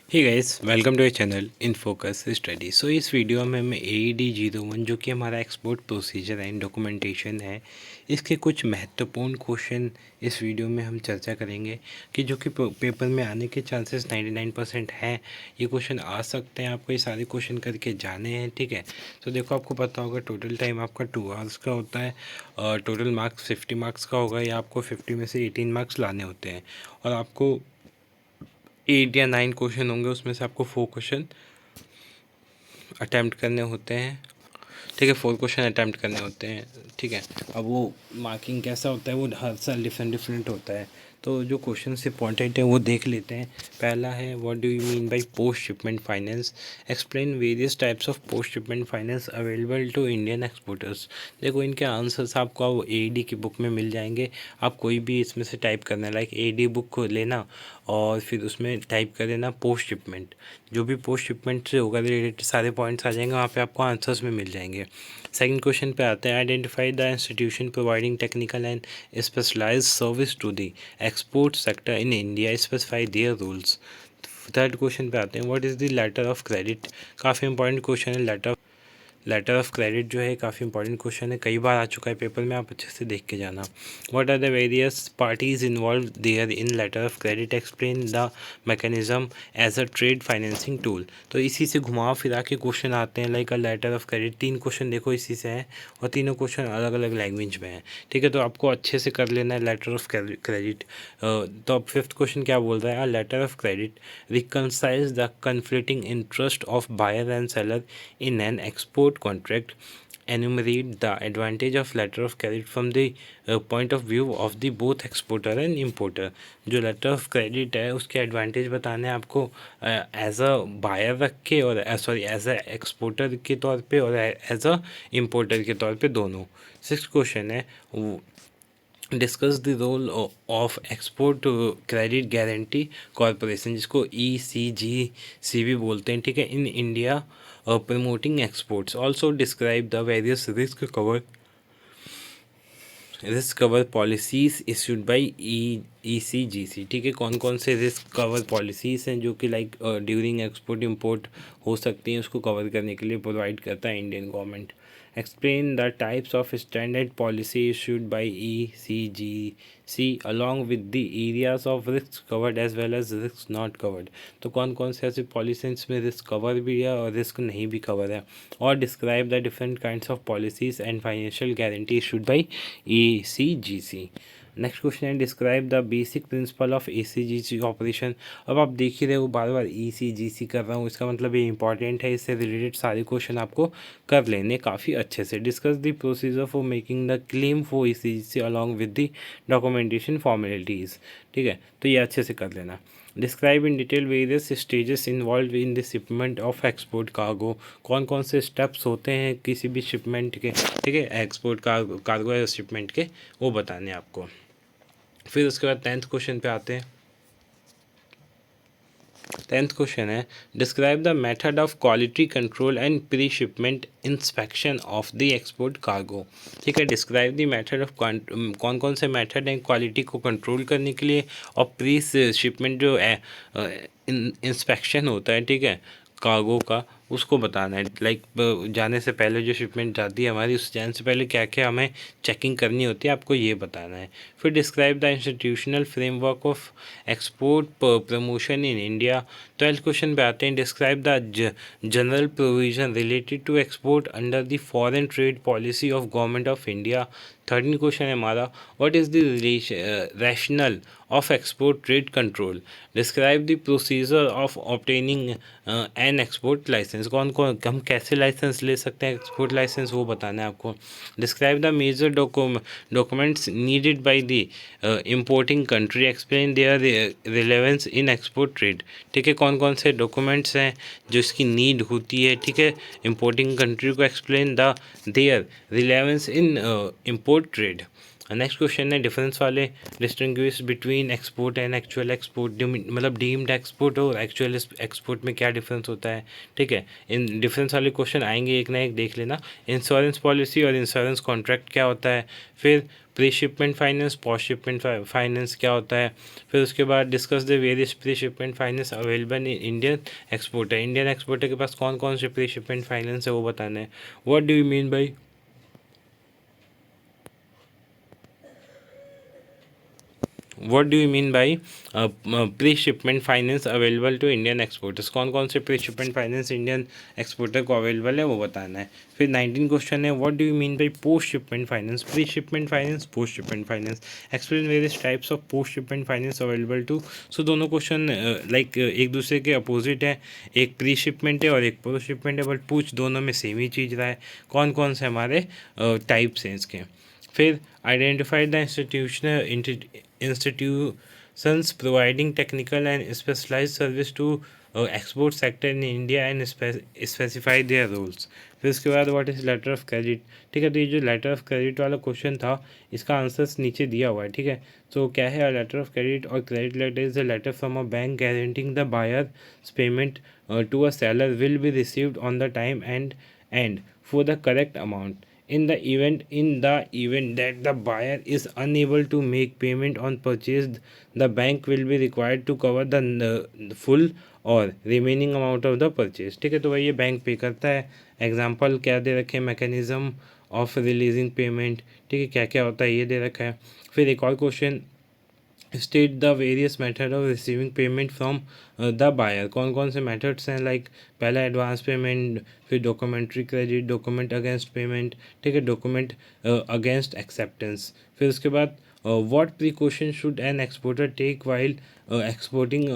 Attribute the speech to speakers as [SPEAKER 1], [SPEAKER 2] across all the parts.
[SPEAKER 1] Hey guys, welcome to your channel in focus study. So इस video में मैं AED 01 जो कि हमारा एक्सपोर्ट प्रोसीजर एंड डॉक्यूमेंटेशन है, इसके कुछ महत्वपूर्ण क्वेश्चन इस वीडियो में हम चर्चा करेंगे कि जो कि पेपर में आने के चांसेस 99% हैं। ये क्वेश्चन आ सकते हैं, आपको ये सारे क्वेश्चन करके जाने हैं। ठीक है, तो देखो आपको पता होगा टोटल टाइम आपका 2 आवर्स का होता है और टोटल मार्क्स 50 मार्क्स का होगा, या आपको 50 में से 18 मार्क्स लाने होते हैं और आपको 8 या 9 क्वेश्चन होंगे, उसमें से आपको 4 क्वेश्चन अटैम्प्ट करने होते हैं। ठीक है, 4 क्वेश्चन अटैम्प्ट करने होते हैं। ठीक है, अब वो मार्किंग कैसा होता है वो हर साल डिफरेंट डिफरेंट होता है। तो जो क्वेश्चन इंपॉर्टेंट है वो देख लेते हैं। पहला है, what do you mean by post shipment finance, explain various types of post shipment finance available to Indian exporters. देखो इनके आंसर्स आपको AED की बुक में मिल जाएंगे। आप कोई भी इसमें से टाइप करना, लाइक AED बुक को लेना और फिर उसमें टाइप कर देना पोस्ट शिपमेंट। जो भी पोस्ट शिपमेंट से होगा रिलेटेड सारे पॉइंट्स आ जाएंगे, वहाँ पे आपको आंसर्स में मिल जाएंगे। सेकंड क्वेश्चन पे आते हैं, identify the institution providing technical and specialised service to the export sector in India, specify their rules. Third question पे आते हैं, what is the letter of credit. काफ़ी इंपॉर्टेंट क्वेश्चन है लेटर ऑफ क्रेडिट जो है, काफ़ी इंपॉर्टेंट क्वेश्चन है, कई बार आ चुका है पेपर में, आप अच्छे से देख के जाना। What are the various parties involve there in letter of credit, explain the mechanism as a trade financing tool. तो इसी से घुमा फिरा के क्वेश्चन आते हैं, like a letter of credit. 3 question देखो इसी से हैं और तीनों क्वेश्चन अलग अलग लैंग्वेज में हैं। ठीक है, तो आपको अच्छे से कर लेना है लेटर ऑफ क्रेडिट। तो अब फिफ्थ क्वेश्चन क्या बोल रहा है, letter of credit reconciles the conflicting interest of buyer and seller in an export contract, enumerate the advantage of letter of credit from the point of view of the both exporter and importer। जो letter of credit है उसके advantage बताने हैं आपको as a buyer रख के, और sorry as a exporter के तौर पे और एज अ इम्पोर्टर के तौर पे दोनों। सिक्स क्वेश्चन है, discuss the role of export credit guarantee corporation, जिसको ECGC भी बोलते हैं। ठीक है, in India promoting exports. Also describe the various risk cover policies issued by ECGC। ठीक है, कौन कौन से रिस्क कवर पॉलिसीज़ हैं जो कि लाइक ड्यूरिंग एक्सपोर्ट इंपोर्ट हो सकती हैं, उसको कवर करने के लिए प्रोवाइड करता है Indian government. Explain the types of standard policy issued by ECGC along with the areas of risk covered as well as risk not covered. तो कौन कौन से ऐसे पॉलिसीज में रिस्क कवर भी है और रिस्क नहीं भी कवर है। और describe the different kinds of policies and financial guarantee issued by ECGC। Next question है, describe the basic principle of ECGC operation. अब आप देख ही रहे हो बार बार ECGC कर रहा हूँ, इसका मतलब ये इंपॉर्टेंट है, इससे रिलेटेड सारे क्वेश्चन आपको कर लेने काफ़ी अच्छे से। Discuss the procedure for making the claim for ECGC along with the documentation formalities. ठीक है, तो ये अच्छे से कर लेना। Describe in detail various stages involve in the shipment of export cargo. कौन कौन से स्टेप्स होते हैं किसी भी शिपमेंट के, ठीक है, एक्सपोर्ट कार्गो या शिपमेंट के, वो बताने आपको। फिर उसके बाद 10th क्वेश्चन पे आते हैं। 10th क्वेश्चन है, describe the method of quality control and pre shipment inspection of the export cargo. ठीक है, डिस्क्राइब द मेथड ऑफ, कौन कौन से मेथड हैं क्वालिटी को कंट्रोल करने के लिए और प्री शिपमेंट जो इंस्पेक्शन होता है, ठीक है, कार्गो का, उसको बताना है। लाइक जाने से पहले जो शिपमेंट जाती है हमारी, उस जाने से पहले क्या क्या हमें चेकिंग करनी होती है, आपको ये बताना है। फिर describe the institutional framework of export promotion in India. 12th question पे आते हैं, describe the general provision related to export under the foreign trade policy of government of India. 13th question है हमारा, what is the rational of export trade control. Describe the procedure of obtaining an export licence. कौन कौन हम कैसे licence ले सकते हैं export licence, वो बताना है आपको। Describe the major documents needed by the importing country, explain their relevance in export trade. ठीक है, कौन कौन से डॉक्यूमेंट्स हैं जो इसकी नीड होती है, ठीक है, इंपोर्टिंग कंट्री को, explain the their relevance in import trade. Next question है डिफरेंस वाले, distinguish between export and actual export, मतलब डीम्ड एक्सपोर्ट और एक्चुअल एक्सपोर्ट में क्या डिफरेंस होता है, ठीक है। इन डिफरेंस वाले क्वेश्चन आएंगे एक ना एक, देख लेना। इंश्योरेंस पॉलिसी और इंश्योरेंस कॉन्ट्रैक्ट क्या होता है, फिर pre shipment finance, post shipment finance क्या होता है, फिर उसके बाद discuss the various pre shipment finance available in Indian exporter. Indian exporter के पास कौन कौन से प्री शिपमेंट फाइनेंस है वो बताना है। What do you mean by what do you mean by pre shipment finance available to Indian exporters, कौन कौन से pre shipment finance Indian exporter को अवेलेबल है वो बताना है। फिर 19 क्वेश्चन है what do you mean by post shipment finance, pre shipment finance, post shipment finance, explain various types of post shipment finance available to. So दोनों question like एक दूसरे के अपोजिट है, एक प्री शिपमेंट है और एक पोस्ट शिपमेंट है, बट पूछ दोनों में सेम ही चीज़ रहा है, कौन कौन से हमारे टाइप्स हैं इसके। फिर identify the institutions providing technical and specialized service to export sector in India and specify their roles। फिर उसके बाद what is letter of credit, ठीक है। तो ये जो लेटर ऑफ क्रेडिट वाला क्वेश्चन था इसका आंसर्स नीचे दिया हुआ है, ठीक है। तो क्या है लेटर ऑफ क्रेडिट और credit letter is a letter from a bank guaranteeing the buyer's payment to a seller will be received on the time and for the correct amount in the event that the buyer is unable to make payment on purchase, the bank will be required to cover the full और remaining amount of the purchase, ठीक है। तो भाई ये bank पे करता है। Example क्या दे रखे हैं, मैकेनिज्म ऑफ रिलीजिंग पेमेंट, ठीक है, क्या क्या होता है ये दे रखा है। फिर एक और question, state the various method of receiving payment from the buyer, कौन कौन से मेथड्स हैं, लाइक पहला एडवांस पेमेंट, फिर documentary credit, document against payment, ठीक है, डॉक्यूमेंट अगेंस्ट एक्सेप्टेंस। फिर उसके बाद what precaution should an exporter take while exporting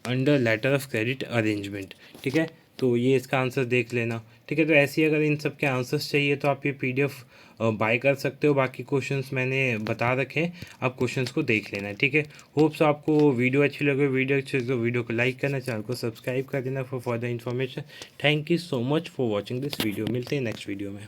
[SPEAKER 1] under letter of credit arrangement, ठीक है। तो ये इसका आंसर देख लेना, ठीक है। तो ऐसे ही अगर इन सब के आंसर्स चाहिए तो आप ये PDF बाय कर सकते हो। बाकी क्वेश्चंस मैंने बता रखे हैं, आप क्वेश्चंस को देख लेना, ठीक है। होप्स आपको वीडियो अच्छी लगे, वीडियो अच्छी लगे तो वीडियो को लाइक करना, चैनल को सब्सक्राइब कर देना for further information. Thank you so much for watching this video. मिलते हैं नेक्स्ट वीडियो में।